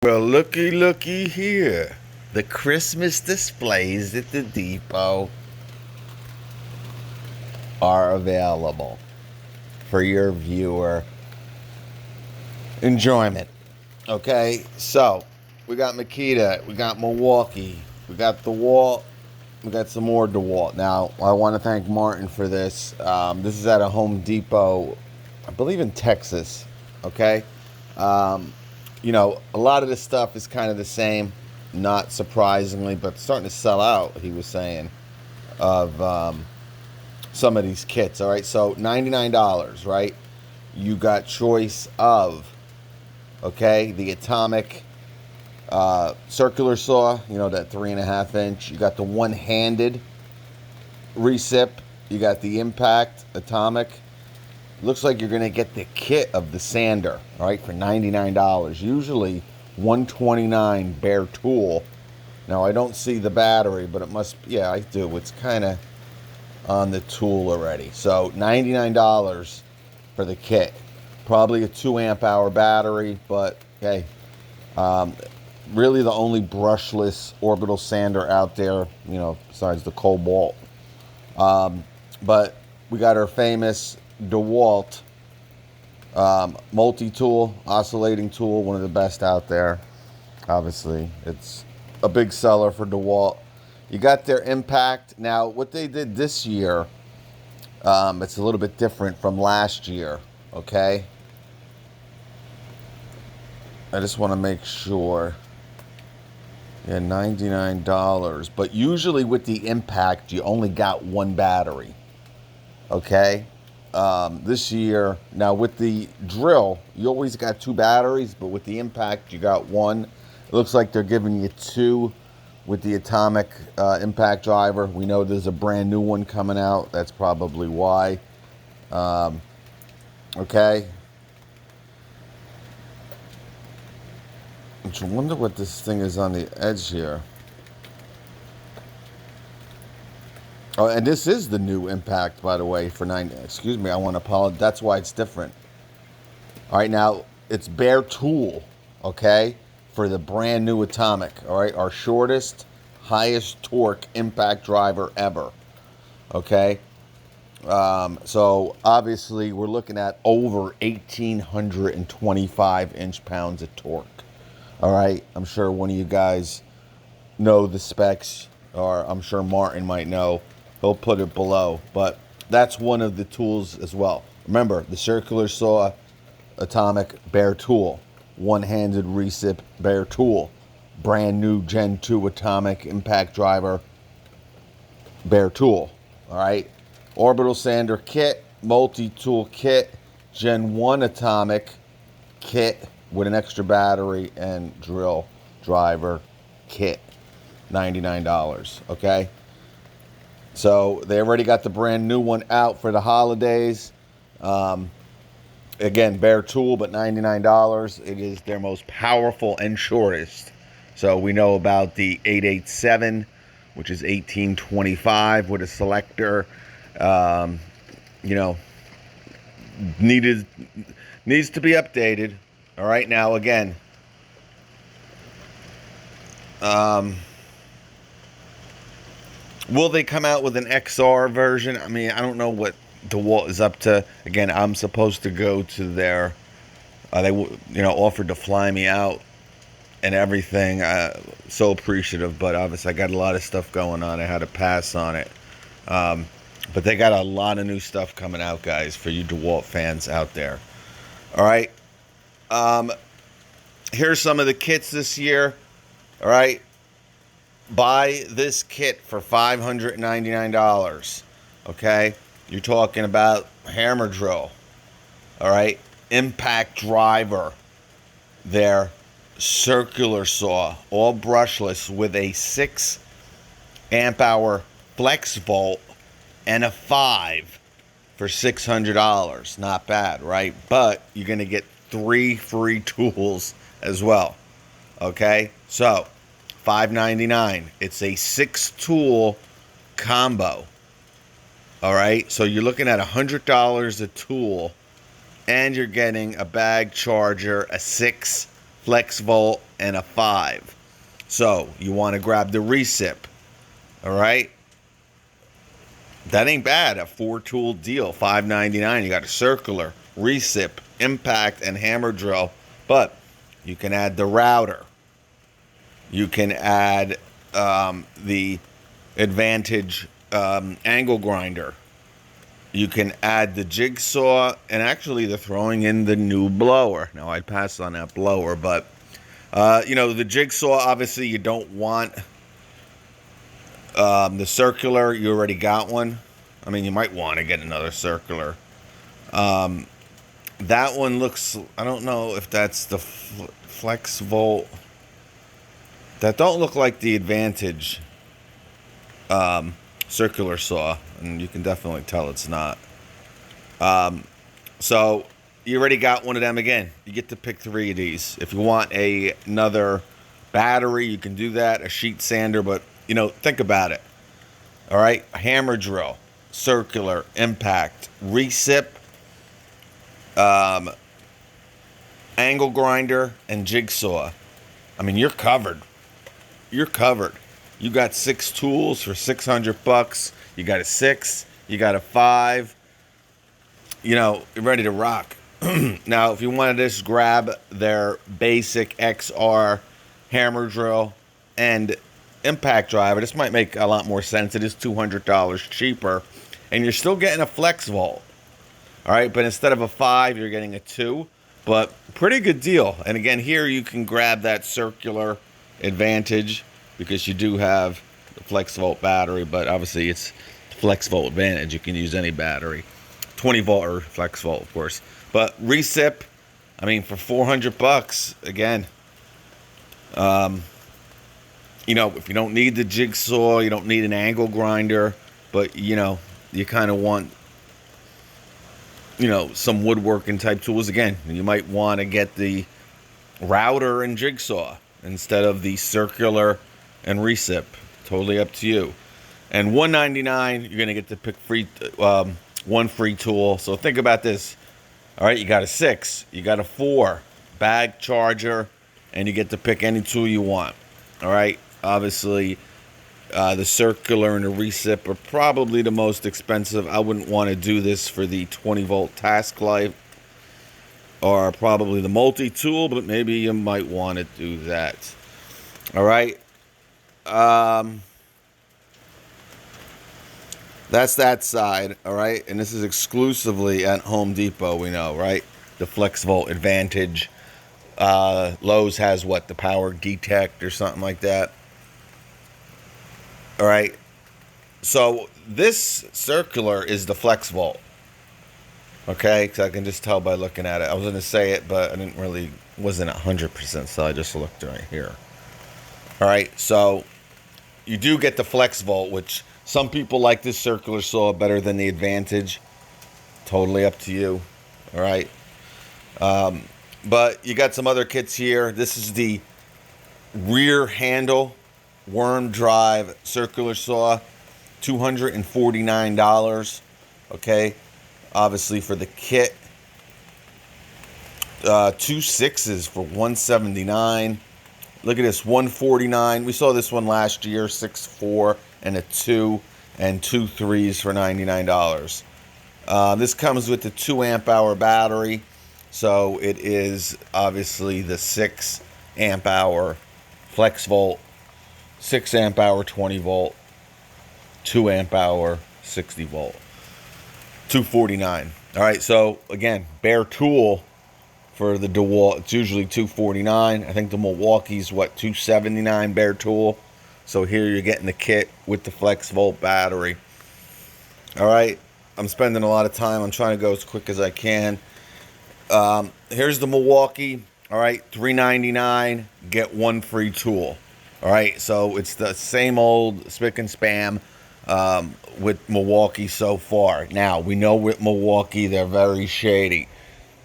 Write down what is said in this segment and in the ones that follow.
Well, looky here. The Christmas displays at the depot are available for your viewer enjoyment. Okay, so we got Makita, we got Milwaukee, we got DeWalt, we got some more DeWalt. Now, I want to thank Martin for this. This is at a Home Depot, I believe in Texas. Okay, um, a lot of this stuff is kind of the same, not surprisingly, but starting to sell out. He was saying of some of these kits. All right, so $99, right? You got choice of the atomic circular saw, that 3.5 inch. You got the one-handed recip. You got the impact atomic. Looks like you're gonna get the kit of the sander, all right, for $99. Usually $129 bare tool. Now I don't see the battery, but it must. Yeah, I do. It's kind of on the tool already. So $99 for the kit. Probably a 2 amp hour battery, but hey, really the only brushless orbital sander out there, besides the Cobalt. But we got our famous DeWalt multi-tool, oscillating tool, one of the best out there. Obviously, it's a big seller for DeWalt. You got their impact. Now, what they did this year, it's a little bit different from last year, okay? I just want to make sure. Yeah, $99. But usually with the impact, you only got one battery, okay? This year, now with the drill, you always got two batteries, but with the impact, you got one. It looks like they're giving you two with the atomic impact driver. We know there's a brand new one coming out. That's probably why. Okay. I wonder what this thing is on the edge here. Oh, and this is the new impact, by the way, for 9. Excuse me, I want to apologize. That's why it's different. All right, now it's bare tool, okay, for the brand new atomic. All right, our shortest, highest torque impact driver ever. Okay, so obviously we're looking at over 1,825 inch-pounds of torque. All right, I'm sure one of you guys know the specs, or I'm sure Martin might know. He'll put it below, but that's one of the tools as well. Remember, the circular saw, atomic, bare tool. One-handed recip, bare tool. Brand new Gen 2 atomic impact driver, bare tool. All right, orbital sander kit, multi-tool kit, Gen 1 atomic kit with an extra battery and drill driver kit. $99, okay? So they already got the brand new one out for the holidays. Again, bare tool, but $99. It is their most powerful and shortest. So we know about the 887, which is 1825 with a selector. You know, needs to be updated. All right, now again, will they come out with an XR version? I mean, I don't know what DeWalt is up to. Again, I'm supposed to go to their, they offered to fly me out and everything. So appreciative, but obviously I got a lot of stuff going on. I had to pass on it. But they got a lot of new stuff coming out, guys, for you DeWalt fans out there. All right. Here's some of the kits this year. All right. Buy this kit for $599. Okay. You're talking about hammer drill. All right. Impact driver. Their circular saw, all brushless, with a 6 amp hour Flexvolt and a 5 for $600. Not bad, right? But you're going to get 3 free tools as well. Okay? So, $599. It's a 6-tool combo. All right? So you're looking at $100 a tool, and you're getting a bag charger, a 6 Flexvolt, and a 5. So you want to grab the recip. All right. That ain't bad. A 4-tool deal, $5.99. You got a circular, recip, impact, and hammer drill. But you can add the router. You can add the Advantage angle grinder. You can add the jigsaw, and actually they're throwing in the new blower. Now, I'd pass on that blower, but the jigsaw, obviously you don't want the circular. You already got one. I mean, you might want to get another circular. That one looks, I don't know if that's the Flexvolt. That don't look like the Advantage circular saw, and you can definitely tell it's not. So you already got one of them. Again, you get to pick 3 of these. If you want another battery, you can do that. A sheet sander, but think about it. All right, hammer drill, circular, impact, recip, angle grinder, and jigsaw. I mean, you're covered. You're covered. You got 6 tools for $600. You got a 6. You got a 5. You're ready to rock. Now, if you want to just grab their basic XR hammer drill and impact driver, this might make a lot more sense. It is $200 cheaper, and you're still getting a Flexvolt. All right, but instead of a 5, you're getting a 2. But pretty good deal. And again, here you can grab that circular Advantage, because you do have the Flexvolt battery, but obviously it's Flexvolt Advantage. You can use any battery, 20 volt or Flexvolt, of course. But recip, I mean, for $400, again, if you don't need the jigsaw, you don't need an angle grinder, but you kind of want some woodworking type tools. Again, you might want to get the router and jigsaw instead of the circular and recip. Totally up to you. And $199, you're gonna get to pick one free tool. So think about this. All right, you got a 6, you got a 4 bag charger, and you get to pick any tool you want. All right, obviously the circular and the recip are probably the most expensive. I wouldn't want to do this for the 20 volt task light, or probably the multi-tool, but maybe you might want to do that. All right. That's that side, all right? And this is exclusively at Home Depot, we know, right? The Flexvolt Advantage. Lowe's has the Power Detect or something like that. All right. So this circular is the Flexvolt. Okay, because I can just tell by looking at it. I was going to say it, but I wasn't 100%, so I just looked right here. All right, so you do get the Flexvolt, which some people like this circular saw better than the Advantage. Totally up to you. All right. But you got some other kits here. This is the rear handle worm drive circular saw, $249. Okay. Obviously for the kit, 2 6s for $179. Look at this, $149. We saw this one last year, 6-4 and a 2, and 2 3s for $99. This comes with the 2 amp hour battery, so it is obviously the 6 amp hour Flexvolt, 6 amp hour 20 volt, 2 amp hour 60 volt. $249. All right, so again, bare tool for the DeWalt. It's usually $249. I think the Milwaukee's $279 bare tool. So here you're getting the kit with the Flexvolt battery. All right, I'm spending a lot of time. I'm trying to go as quick as I can. Here's the Milwaukee. All right, $399. Get 1 free tool. All right, so it's the same old spick and spam with Milwaukee so far. Now, we know with Milwaukee, they're very shady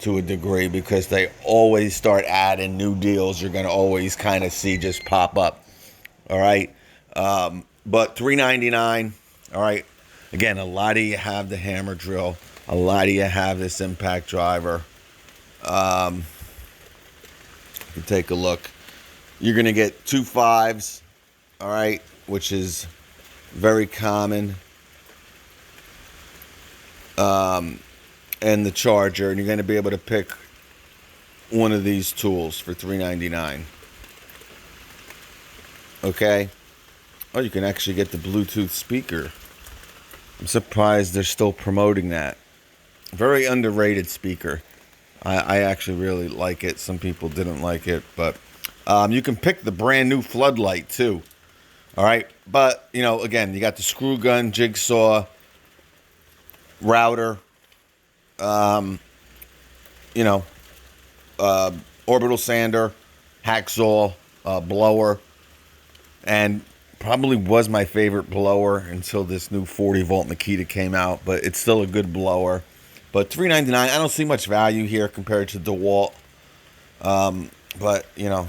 to a degree because they always start adding new deals you're going to always kind of see just pop up. All right. But $399. All right. Again, a lot of you have the hammer drill. A lot of you have this impact driver. You take a look. You're going to get 2.5s, all right, which is very common. And the charger, and you're going to be able to pick one of these tools for $3.99. Okay. Oh, you can actually get the Bluetooth speaker. I'm surprised they're still promoting that. Very underrated speaker. I actually really like it. Some people didn't like it, but you can pick the brand new floodlight too. All right, but you know, again, you got the screw gun, jigsaw, router, you know, orbital sander, hacksaw, blower, and probably was my favorite blower until this new 40-volt Makita came out, but it's still a good blower. But $3.99, I don't see much value here compared to DeWalt. But, you know,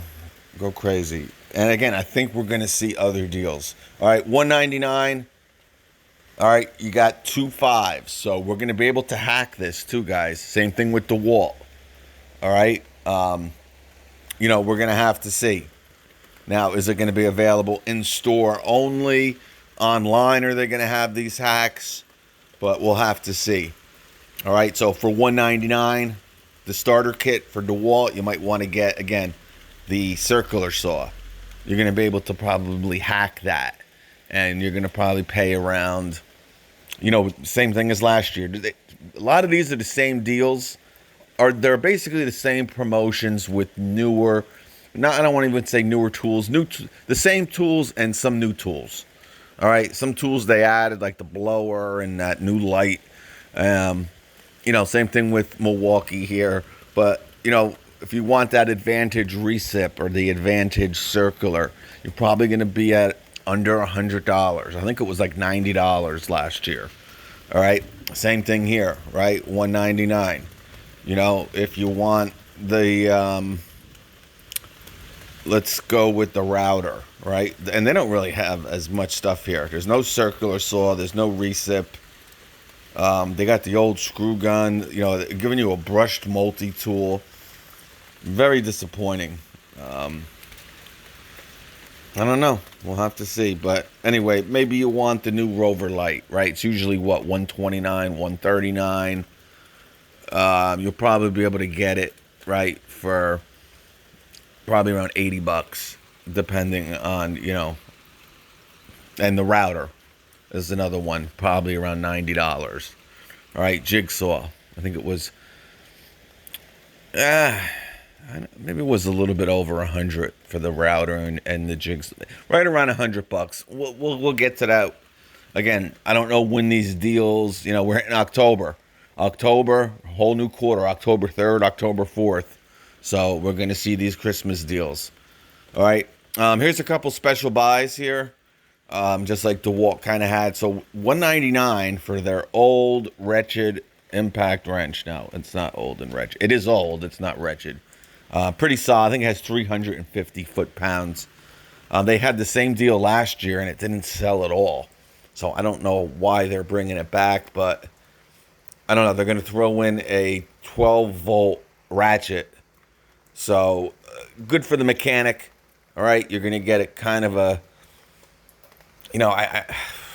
go crazy. And again, I think we're going to see other deals. All right, $199. All right, you got 2.5s. So we're going to be able to hack this too, guys. Same thing with DeWalt. All right. You know, we're going to have to see. Now, is it going to be available in store only? Online, are they going to have these hacks? But we'll have to see. All right, so for $199, the starter kit for DeWalt, you might want to get, again, the circular saw. You're going to be able to probably hack that. And you're going to probably pay around, you know, same thing as last year. A lot of these are the same deals. They're basically the same promotions with newer, I don't want to even say newer tools, the same tools and some new tools. All right, some tools they added, like the blower and that new light. You know, same thing with Milwaukee here. But, you know, if you want that Advantage Recip or the Advantage Circular, you're probably going to be at under $100. I think it was like $90 last year. All right, same thing here, right? $199. You know, if you want the, let's go with the router, right? And they don't really have as much stuff here. There's no circular saw. There's no recip. They got the old screw gun. You know, giving you a brushed multi-tool. Very disappointing. I don't know. We'll have to see. But anyway, maybe you want the new Rover light, right? It's usually, what, $129, $139. You'll probably be able to get it, right, for probably around $80, depending on, you know. And the router is another one, probably around $90. All right, jigsaw. I think it was, maybe it was a little bit over 100 for the router and the jigs, right around $100. We'll get to that. Again, I don't know when these deals. You know, we're in October, whole new quarter, October 3rd, October 4th. So we're gonna see these Christmas deals. All right. Here's a couple special buys here. Just like DeWalt kind of had. So $199 for their old, wretched impact wrench. Now, it's not old and wretched. It is old. It's not wretched. Pretty solid. I think it has 350 foot-pounds. They had the same deal last year, and it didn't sell at all. So I don't know why they're bringing it back, but I don't know. They're going to throw in a 12-volt ratchet. So good for the mechanic. All right, you're going to get it kind of a, you know,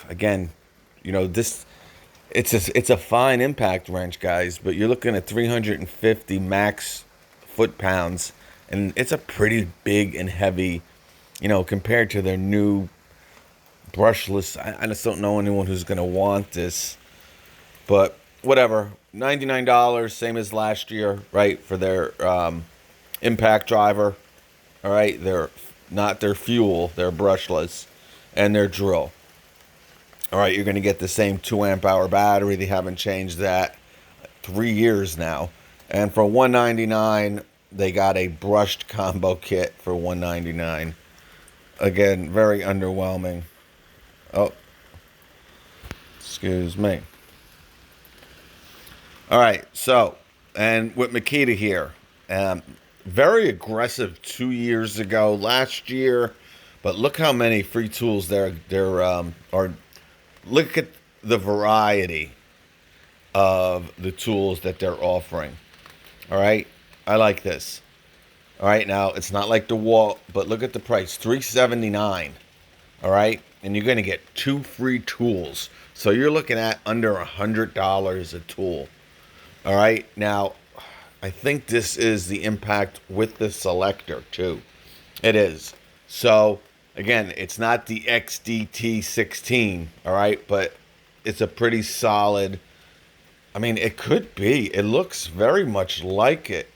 again, you know, this, it's a fine impact wrench, guys, but you're looking at 350 max foot-pounds, and it's a pretty big and heavy, you know, compared to their new brushless. I just don't know anyone who's going to want this, but whatever. $99, same as last year, right, for their impact driver. All right, they're not their fuel, they're brushless, and their drill. All right, you're going to get the same 2 amp-hour battery. They haven't changed that 3 years now. And for $199, they got a brushed combo kit for $199. Again, very underwhelming. Oh, excuse me. All right, so, and with Makita here, very aggressive 2 years ago, last year, but look how many free tools there are. Look at the variety of the tools that they're offering. All right, I like this. All right, now it's not like DeWalt, but look at the price, $379. All right, and you're gonna get 2 free tools, so you're looking at under $100 a tool. All right, now I think this is the impact with the selector too. It is. So again, it's not the XDT16. All right, but it's a pretty solid. I mean, it could be. It looks very much like it.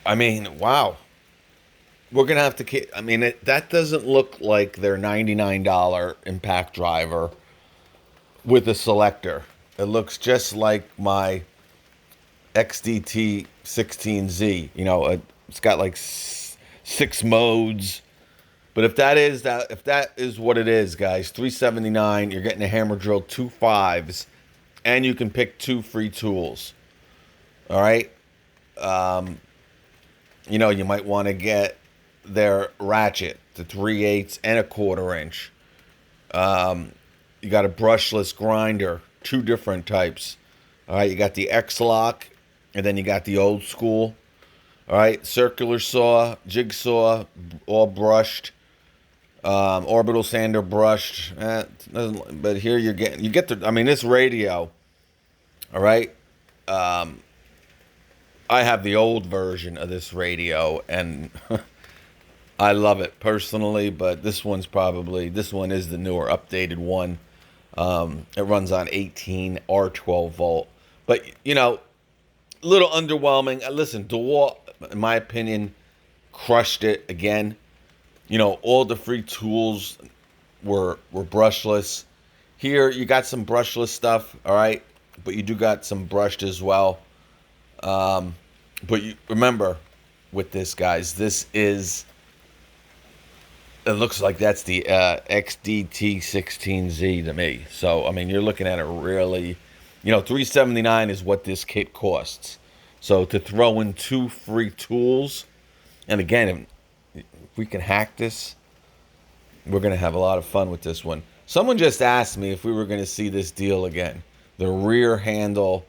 I mean, wow. We're gonna have to. I mean, that doesn't look like their $99 impact driver with a selector. It looks just like my XDT 16Z. You know, it's got like 6 modes. But if that is what it is, guys, $379. You're getting a hammer drill, 2 5s, and you can pick 2 free tools. All right. You know, you might want to get their ratchet, the 3/8 and a 1/4 inch. You got a brushless grinder, 2 different types. All right, you got the X-Lock, and then you got the old school. All right, circular saw, jigsaw, all brushed. Orbital sander brushed. But here you get the. I mean, this radio. All right. I have the old version of this radio, and I love it personally. But this one is the newer, updated one. It runs on 18 or 12 volt. But you know, a little underwhelming. Listen, DeWalt, in my opinion, crushed it again. You know, all the free tools were brushless. Here you got some brushless stuff, all right, but you do got some brushed as well. But you remember, with this, guys, this is. It looks like that's the XDT16Z to me. So I mean, you're looking at it really, you know, $379 is what this kit costs. So to throw in 2 free tools, and again, if we can hack this, we're gonna have a lot of fun with this one. Someone just asked me if we were gonna see this deal again. The rear handle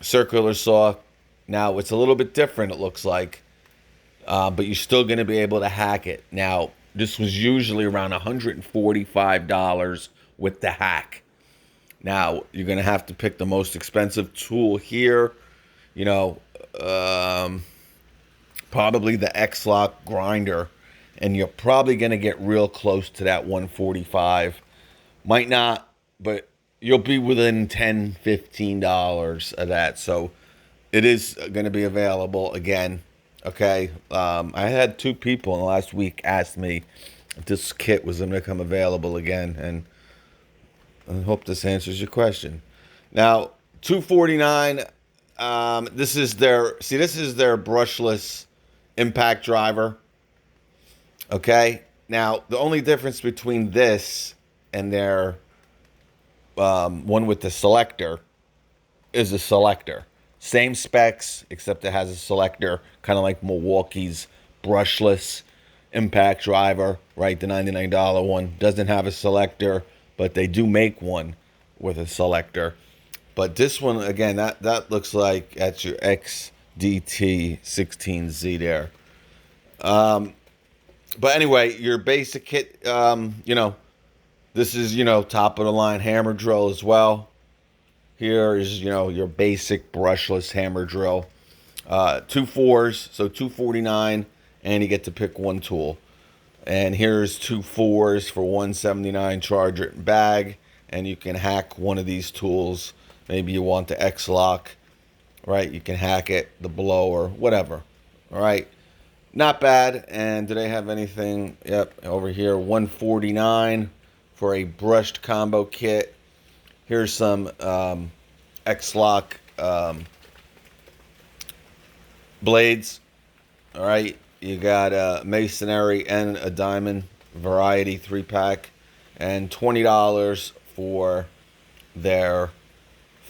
circular saw. Now it's a little bit different. It looks like. But you're still going to be able to hack it. Now, this was usually around $145 with the hack. Now, you're going to have to pick the most expensive tool here. You know, probably the X-Lock grinder. And you're probably going to get real close to that 145. Might not, but you'll be within $10, $15 of that. So it is going to be available again. Okay, I had 2 people in the last week ask me if this kit was going to become available again, and I hope this answers your question. Now, $249. This is their brushless impact driver. Okay, now the only difference between this and their one with the selector is the selector. Same specs, except it has a selector, kind of like Milwaukee's brushless impact driver, right? The $99 one doesn't have a selector, but they do make one with a selector. But this one, again, that looks like that's your XDT16Z there. But anyway, your basic kit, you know, this is, you know, top of the line hammer drill as well. Here is, you know, your basic brushless hammer drill. 2 4s, so $249, and you get to pick 1 tool. And here's 2 4s for $179, charger and bag, and you can hack one of these tools. Maybe you want the X-Lock, right? You can hack it, the blower, whatever. All right, not bad. And do they have anything? Yep, over here, $149 for a brushed combo kit. Here's some X-Lock blades. All right, you got a masonry and a diamond variety 3-pack, and $20 for their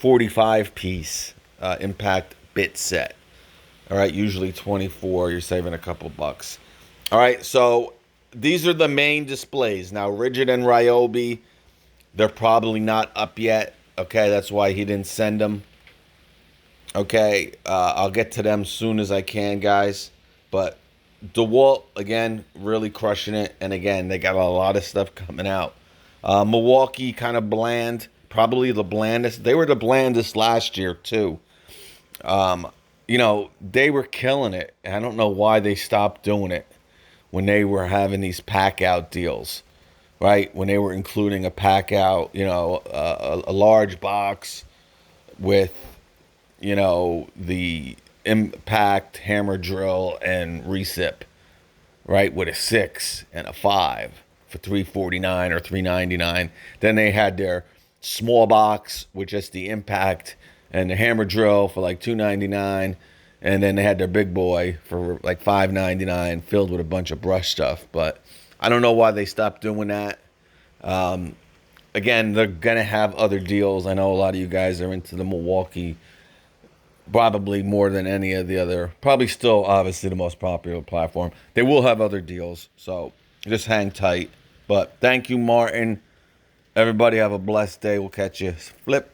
45-piece impact bit set. All right, usually 24. You're saving a couple bucks. All right, so these are the main displays. Now, Rigid and Ryobi, they're probably not up yet. Okay, that's why he didn't send them. Okay, I'll get to them soon as I can, guys. But DeWalt, again, really crushing it. And again, they got a lot of stuff coming out. Milwaukee, kind of bland. Probably the blandest. They were the blandest last year, too. You know, they were killing it. I don't know why they stopped doing it when they were having these pack out deals, right? When they were including a pack out, you know, a large box with, you know, the impact hammer drill and recip, right, with a 6 and a 5 for 349 or 399. Then they had their small box with just the impact and the hammer drill for like 299, and then they had their big boy for like 599 filled with a bunch of brush stuff. But I don't know why they stopped doing that. Again, they're gonna have other deals. I know a lot of you guys are into the Milwaukee probably more than any of the other, probably still obviously the most popular platform. They will have other deals, so just hang tight. But thank you, Martin. Everybody have a blessed day. We'll catch you. Flip.